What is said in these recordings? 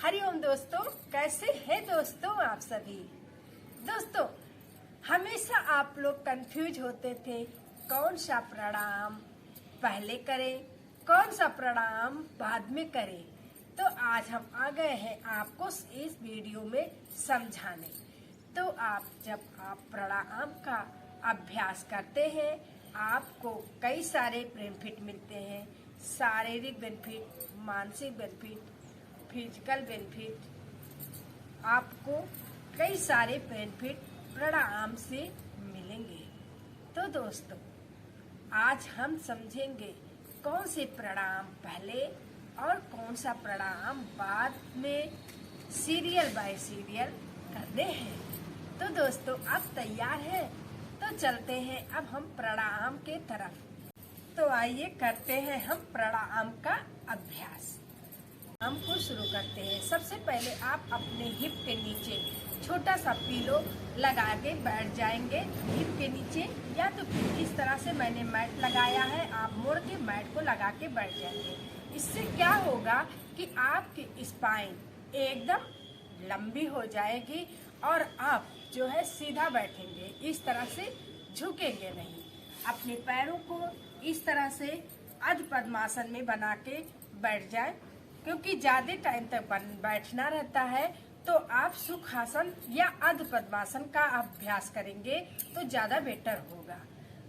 हरिओम दोस्तों, कैसे हैं दोस्तों आप सभी। दोस्तों, हमेशा आप लोग कंफ्यूज होते थे कौन सा प्रणाम पहले करें, कौन सा प्रणाम बाद में करें। तो आज हम आ गए हैं आपको इस वीडियो में समझाने। तो जब आप प्रणाम का अभ्यास करते हैं आपको कई सारे बेनिफिट मिलते हैं। शारीरिक बेनिफिट, मानसिक बेनिफिट, फिजिकल बेनिफिट, आपको कई सारे बेनिफिट प्रणाम से मिलेंगे। तो दोस्तों, आज हम समझेंगे कौन से प्रणाम पहले और कौन सा प्रणाम बाद में सीरियल बाय सीरियल करने हैं। तो दोस्तों, आप तैयार हैं? तो चलते हैं अब हम प्रणाम के तरफ। तो आइए करते हैं हम प्रणाम का अभ्यास। हम को शुरू करते हैं। सबसे पहले आप अपने हिप के नीचे छोटा सा पिलो लगा के बैठ जाएंगे। हिप के नीचे या तो फिर इस तरह से मैंने मैट लगाया है, आप मोड़ के मैट को लगा के बैठ जाएंगे। इससे क्या होगा कि आपकी स्पाइन एकदम लंबी हो जाएगी और आप जो है सीधा बैठेंगे, इस तरह से झुकेंगे नहीं। अपने पैरों को इस तरह से अर्ध पद्मासन में बना के बैठ जाए, क्योंकि ज्यादा टाइम तक बैठना रहता है। तो आप सुखासन या अर्ध पद्मासन का अभ्यास करेंगे तो ज्यादा बेटर होगा।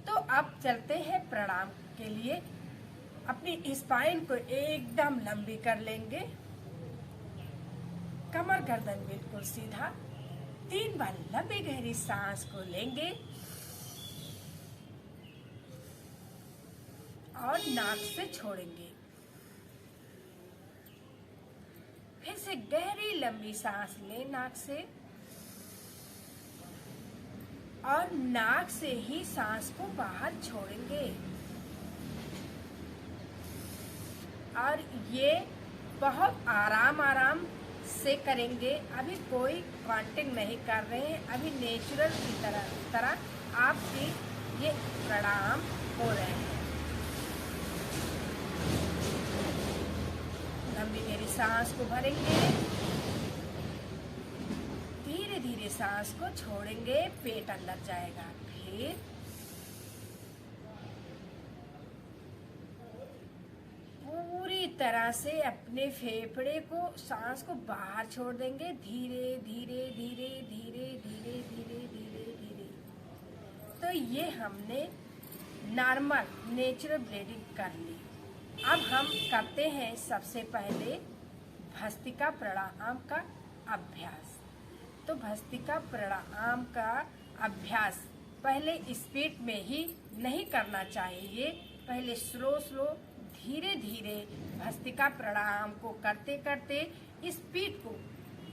तो अब चलते हैं प्रणाम के लिए। अपनी स्पाइन को एकदम लंबी कर लेंगे, कमर गर्दन बिल्कुल सीधा। 3 बार लंबी गहरी सांस को लेंगे और नाक से छोड़ेंगे। फिर से गहरी लंबी सांस लें नाक से और नाक से ही सांस को बाहर छोड़ेंगे। और ये बहुत आराम से करेंगे। अभी कोई काउंटिंग नहीं कर रहे हैं, अभी नेचुरल की तरह आपके ये प्रणाम हो रहे हैं। लंबी गहरी सांस को भरेंगे, धीरे धीरे सांस को छोड़ेंगे, पेट अंदर जाएगा। फिर पूरी तरह से अपने फेफड़े को सांस को बाहर छोड़ देंगे। धीरे धीरे धीरे धीरे धीरे धीरे धीरे धीरे। तो ये हमने नॉर्मल नेचुरल ब्रीदिंग कर ली। अब हम करते हैं सबसे पहले भस्त्रिका प्राणायाम का अभ्यास। तो भस्त्रिका प्राणायाम का अभ्यास पहले स्पीड में ही नहीं करना चाहिए। पहले स्लो धीरे धीरे भस्त्रिका प्राणायाम को करते करते स्पीड को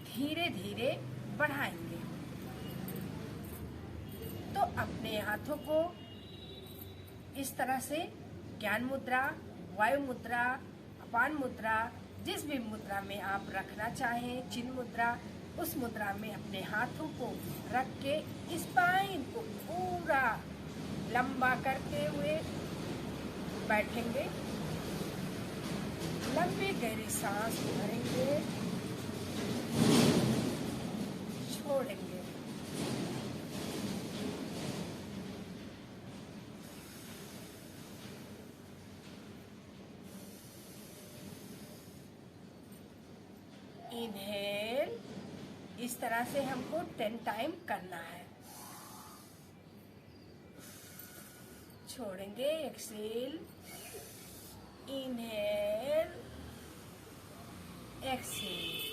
धीरे धीरे बढ़ाएंगे। तो अपने हाथों को इस तरह से ज्ञान मुद्रा, वायु मुद्रा, अपान मुद्रा, जिस भी मुद्रा में आप रखना चाहें, चिन्ह मुद्रा, उस मुद्रा में अपने हाथों को रख के स्पाइन को पूरा लंबा करते हुए बैठेंगे। लंबी गहरी सांस भरेंगे, छोड़ेंगे। इनहेल, इस तरह से हमको 10 टाइम करना है। छोड़ेंगे, एक्सेल, इनहेल, एक्सेल।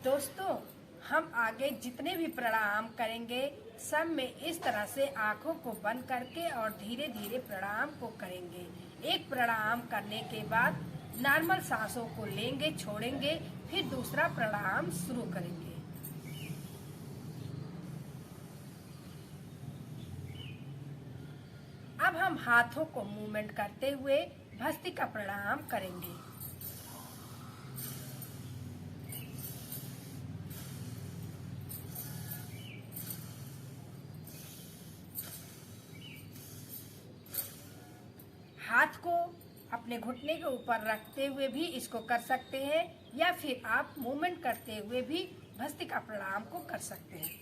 दोस्तों, हम आगे जितने भी प्राणायाम करेंगे सब में इस तरह से आंखों को बंद करके और धीरे धीरे प्राणायाम को करेंगे। एक प्राणायाम करने के बाद नॉर्मल सांसों को लेंगे, छोड़ेंगे, फिर दूसरा प्राणायाम शुरू करेंगे। अब हम हाथों को मूवमेंट करते हुए भस्त्रिका प्राणायाम करेंगे। हाथ को अपने घुटने के ऊपर रखते हुए भी इसको कर सकते हैं, या फिर आप मूवमेंट करते हुए भी भस्त्रिका प्राणायाम को कर सकते हैं।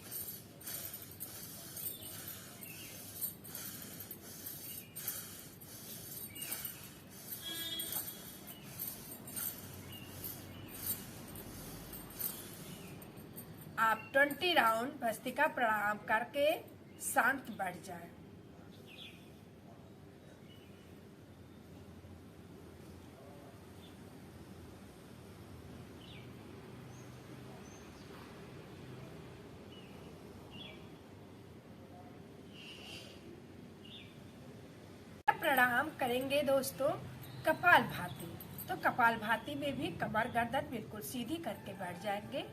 आप 20 राउंड भस्त्रिका प्राणायाम करके शांत बैठ जाएं। प्राणायाम करेंगे दोस्तों कपालभाति। तो कपालभाति में भी कमर गर्दन बिल्कुल सीधी करके बैठ जाएंगे।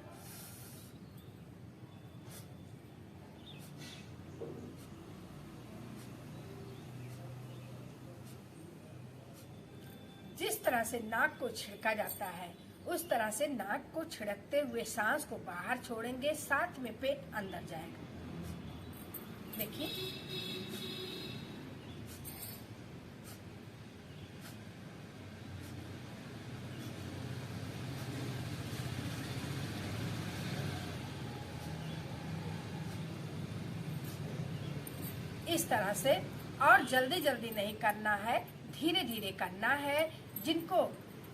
जिस तरह से नाक को छिड़का जाता है उस तरह से नाक को छिड़कते हुए सांस को बाहर छोड़ेंगे, साथ में पेट अंदर जाएगा। देखिए, इस तरह से। और जल्दी जल्दी नहीं करना है, धीरे धीरे करना है। जिनको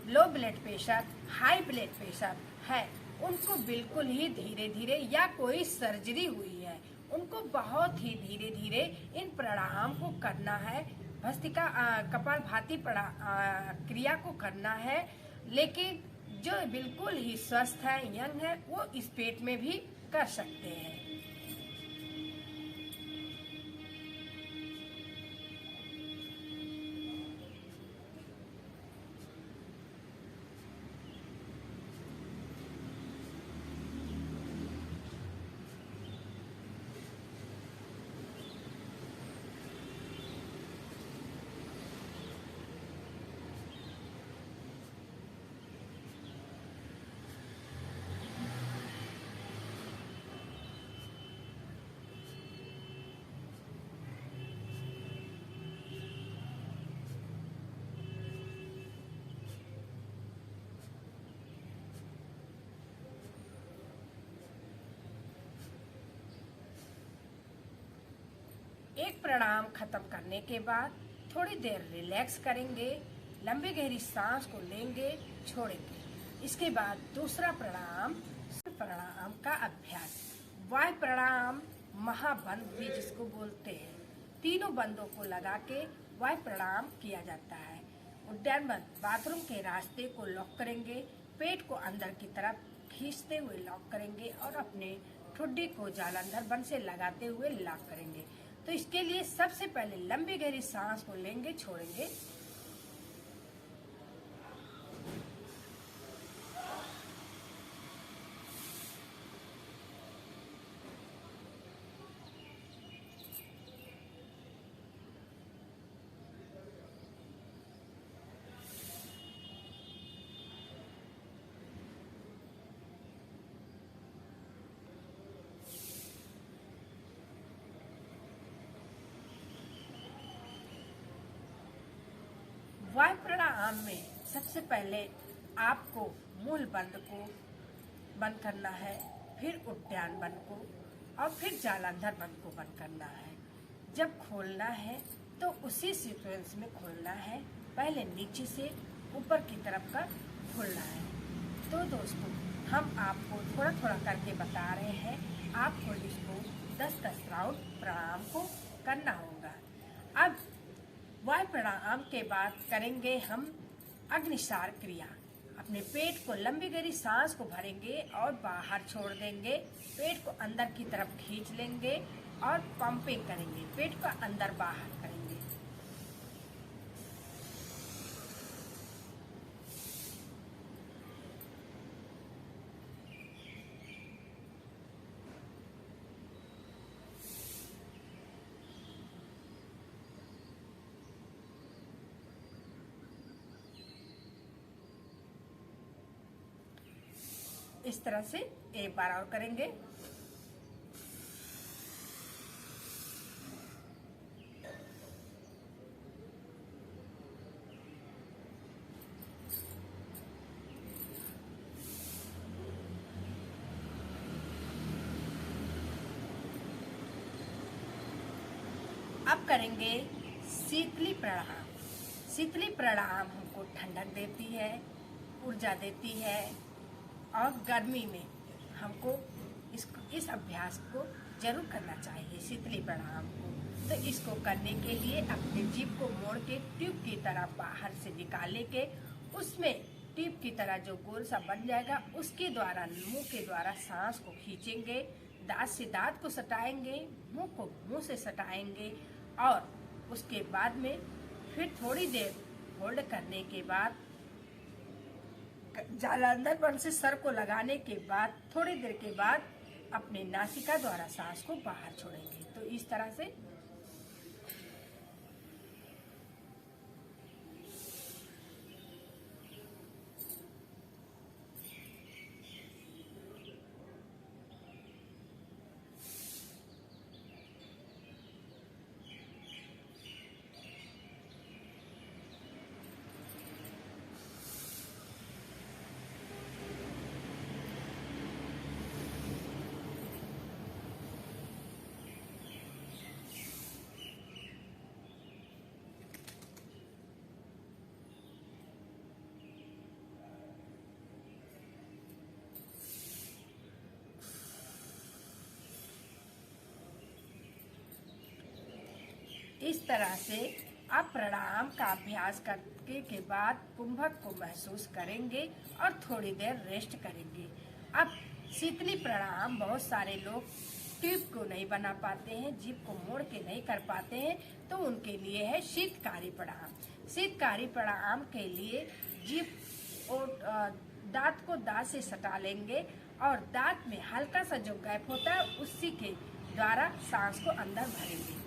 low blood pressure, high blood pressure है उनको बिल्कुल ही धीरे धीरे, या कोई सर्जरी हुई है उनको बहुत ही धीरे धीरे इन प्राणायाम को करना है। भस्त्रिका कपालभाति क्रिया को करना है। लेकिन जो बिल्कुल ही स्वस्थ है, यंग है, वो इस पेट में भी कर सकते हैं। एक प्राणायाम खत्म करने के बाद थोड़ी देर रिलैक्स करेंगे, लंबी गहरी सांस को लेंगे, छोड़ेंगे। इसके बाद दूसरा प्राणायाम का अभ्यास, वायु प्राणायाम, महाबंद भी जिसको बोलते हैं। तीनों बंदों को लगा के वायु प्राणायाम किया जाता है। उद्यान बंद, बाथरूम के रास्ते को लॉक करेंगे, पेट को अंदर की तरफ खींचते हुए लॉक करेंगे और अपने ठुड्डी को जालंधर बंद से लगाते हुए लॉक करेंगे। तो इसके लिए सबसे पहले लंबी गहरी सांस को लेंगे, छोड़ेंगे। वायु प्राणायाम में सबसे पहले आपको मूल बंद को बंद करना है, फिर उद्यान बंद को और फिर जालंधर बंद को बंद करना है। जब खोलना है तो उसी सीक्वेंस में खोलना है, पहले नीचे से ऊपर की तरफ का खोलना है। तो दोस्तों, हम आपको थोड़ा थोड़ा करके बता रहे हैं, आपको इसको 10-10 राउंड प्राणायाम को करना होगा। अब वायु प्राणायाम के बाद करेंगे हम अग्निसार क्रिया। अपने पेट को लंबी गहरी सांस को भरेंगे और बाहर छोड़ देंगे, पेट को अंदर की तरफ खींच लेंगे और पंपिंग करेंगे, पेट को अंदर बाहर करेंगे। इस तरह से एक बार और करेंगे। अब करेंगे शीतली प्रणाम। शीतली प्रणाम हमको ठंडक देती है, ऊर्जा देती है और गर्मी में हमको इस अभ्यास को जरूर करना चाहिए, शीतली प्रणाम को। तो इसको करने के लिए अपने जीभ को मोड़ के ट्यूब की तरह बाहर से निकाले के उसमें ट्यूब की तरह जो गोल सा बन जाएगा उसके द्वारा मुंह के द्वारा सांस को खींचेंगे, दांत से दांत को सटाएंगे, मुंह को मुंह से सटाएंगे और उसके बाद में फिर थोड़ी देर होल्ड करने के बाद जलांधरपन से सर को लगाने के बाद थोड़ी देर के बाद अपने नासिका द्वारा सांस को बाहर छोड़ेंगे। तो इस तरह से इस तरह से आप प्राणायाम का अभ्यास करने के बाद कुंभक को महसूस करेंगे और थोड़ी देर रेस्ट करेंगे। अब शीतली प्राणायाम बहुत सारे लोग ट्यूब को नहीं बना पाते हैं, जीभ को मोड़ के नहीं कर पाते हैं, तो उनके लिए है शीतकारी प्राणायाम। शीतकारी प्राणायाम के लिए जीभ और दांत को दांत से सटा लेंगे और दांत में हल्का सा जो गैप होता है उसी के द्वारा सांस को अंदर भरेंगे।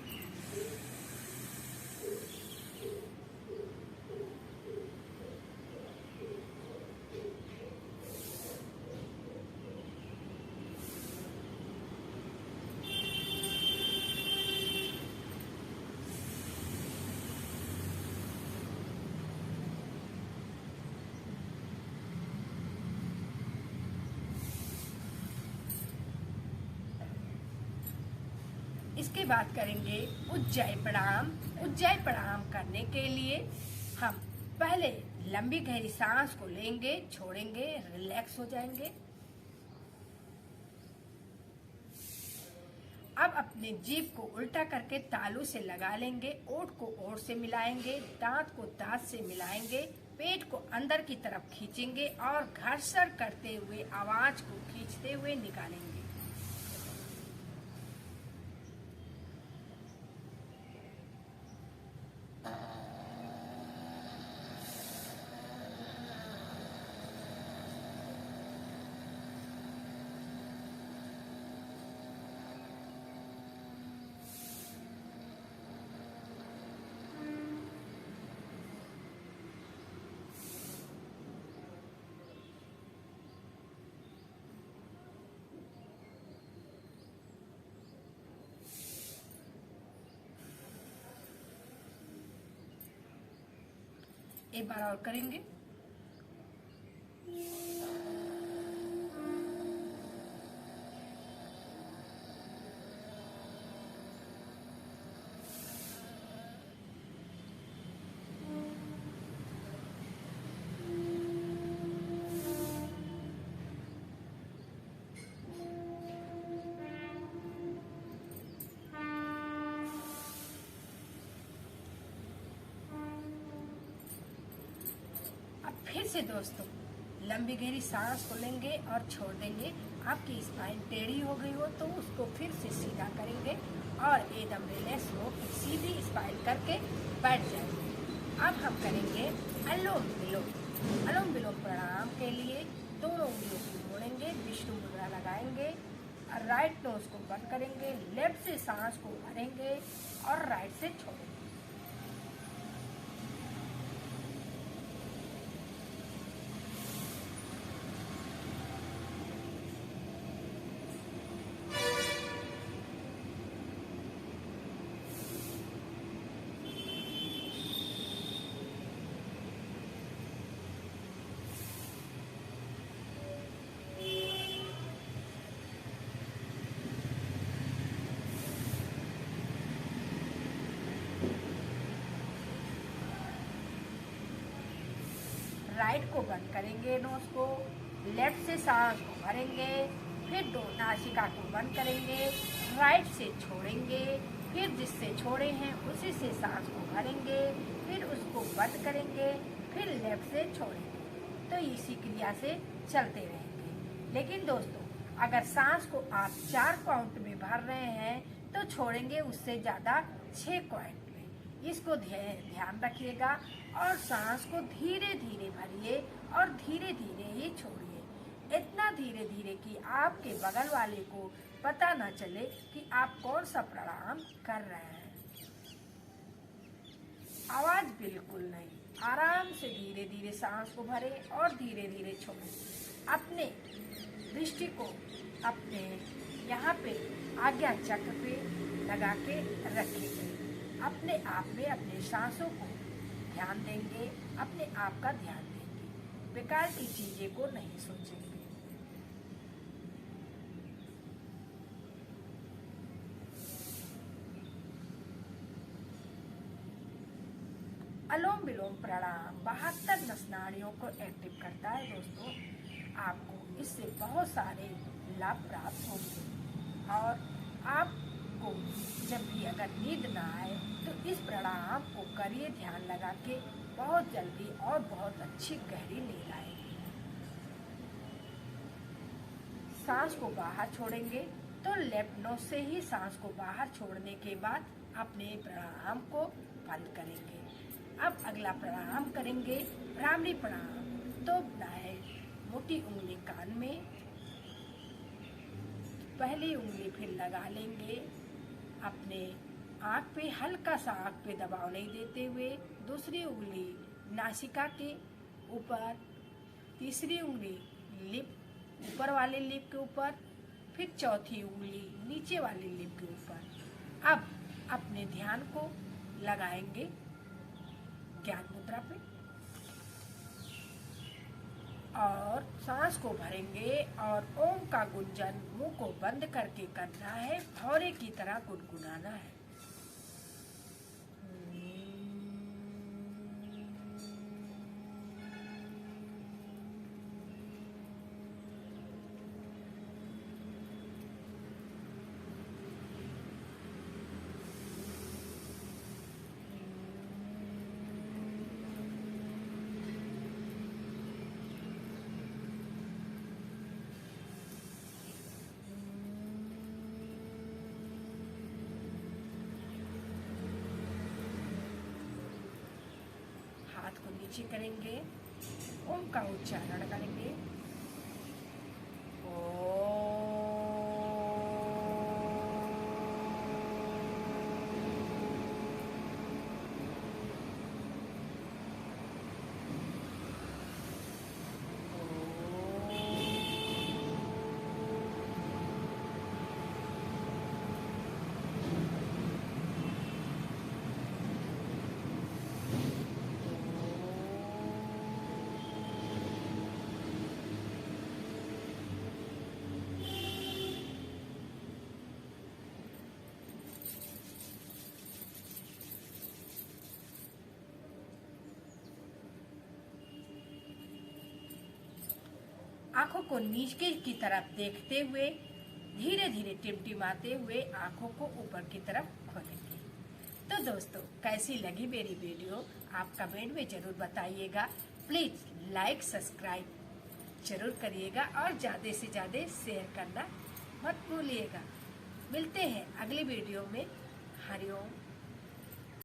इसके बाद करेंगे उज्जाई प्राणायाम। उज्जाई प्राणायाम करने के लिए हम पहले लंबी गहरी सांस को लेंगे, छोड़ेंगे, रिलैक्स हो जाएंगे। अब अपने जीभ को उल्टा करके तालू से लगा लेंगे, ओठ को ओठ से मिलाएंगे, दांत को दांत से मिलाएंगे, पेट को अंदर की तरफ खींचेंगे और घर्षण करते हुए आवाज को खींचते हुए निकालेंगे। एक बार और करेंगे। फिर से दोस्तों लंबी गहरी सांस को लेंगे और छोड़ देंगे। आपकी स्पाइन टेढ़ी हो गई हो तो उसको फिर से सीधा करेंगे और एकदम रिलैक्स हो सीधी स्पाइन करके बैठ जाएंगे। अब हम करेंगे अनुलोम विलोम। अनुलोम विलोम प्राणायाम के लिए दोनों उंगलियों को मोड़ेंगे, विष्णु मुद्रा लगाएंगे और राइट नोज को बंद करेंगे, लेफ्ट से सांस को भरेंगे और राइट से छोड़ेंगे। राइट को बंद करेंगे नोज को, लेफ्ट से सांस को भरेंगे, फिर दो नासिका को बंद करेंगे, राइट से छोड़ेंगे, फिर जिससे छोड़े हैं उसी से सांस को भरेंगे, फिर उसको बंद करेंगे, फिर लेफ्ट से छोड़ेंगे। तो इसी क्रिया से चलते रहेंगे। लेकिन दोस्तों, अगर सांस को आप 4 काउंट में भर रहे हैं तो छोड़ेंगे उससे ज़्यादा 6 काउंट में। इसको ध्यान रखिएगा और सांस को धीरे धीरे भरिए और धीरे धीरे ही छोड़िए। इतना धीरे धीरे कि आपके बगल वाले को पता न चले कि आप कौन सा प्राणायाम कर रहे हैं। आवाज बिल्कुल नहीं, आराम से धीरे धीरे सांस को भरें और धीरे धीरे छोड़ें। अपने दृष्टि को अपने यहाँ पे आज्ञा चक्र पे लगा के रखेंगे। अपने आप में अपने सांसों को ध्यान देंगे, अपने आप का ध्यान देंगे, बेकार की चीजें को नहीं सोचेंगे। अनुलोम विलोम प्राणायाम 72 नस नाड़ियों को एक्टिव करता है। दोस्तों, आपको इससे बहुत सारे लाभ प्राप्त होंगे और आपको जब भी अगर नींद ना आए तो इस प्राणायाम को करिए ध्यान लगा के, बहुत जल्दी और बहुत अच्छी गहरी नींद आएगी। सांस को बाहर छोड़ेंगे तो लेफ्ट नोज से ही सांस को बाहर छोड़ने के बाद अपने प्राणायाम को बंद करेंगे। अब अगला प्राणायाम करेंगे भ्रामरी प्राणायाम। तो बनाए मोटी उंगली कान में, पहली उंगली फिर लगा लेंगे अपने आँख पे, हल्का सा आँख पे दबाव नहीं देते हुए, दूसरी उंगली नासिका के ऊपर, तीसरी उंगली लिप ऊपर वाले लिप के ऊपर, फिर चौथी उंगली नीचे वाले लिप के ऊपर। अब अपने ध्यान को लगाएंगे ज्ञान मुद्रा पे और सांस को भरेंगे और ओम का गुंजन मुंह को बंद करके करना है, भौरे की तरह गुनगुनाना है। हाथ को नीचे करेंगे, ओम का उच्चारण करेंगे। आंखों को नीचे की तरफ देखते हुए धीरे धीरे टिमटिमाते हुए आंखों को ऊपर की तरफ खोलेंगे। तो दोस्तों, कैसी लगी मेरी वीडियो आप कमेंट में जरूर बताइएगा। प्लीज लाइक सब्सक्राइब जरूर करिएगा और ज़्यादा से ज़्यादा शेयर करना मत भूलिएगा। मिलते हैं अगली वीडियो में। हरिओम।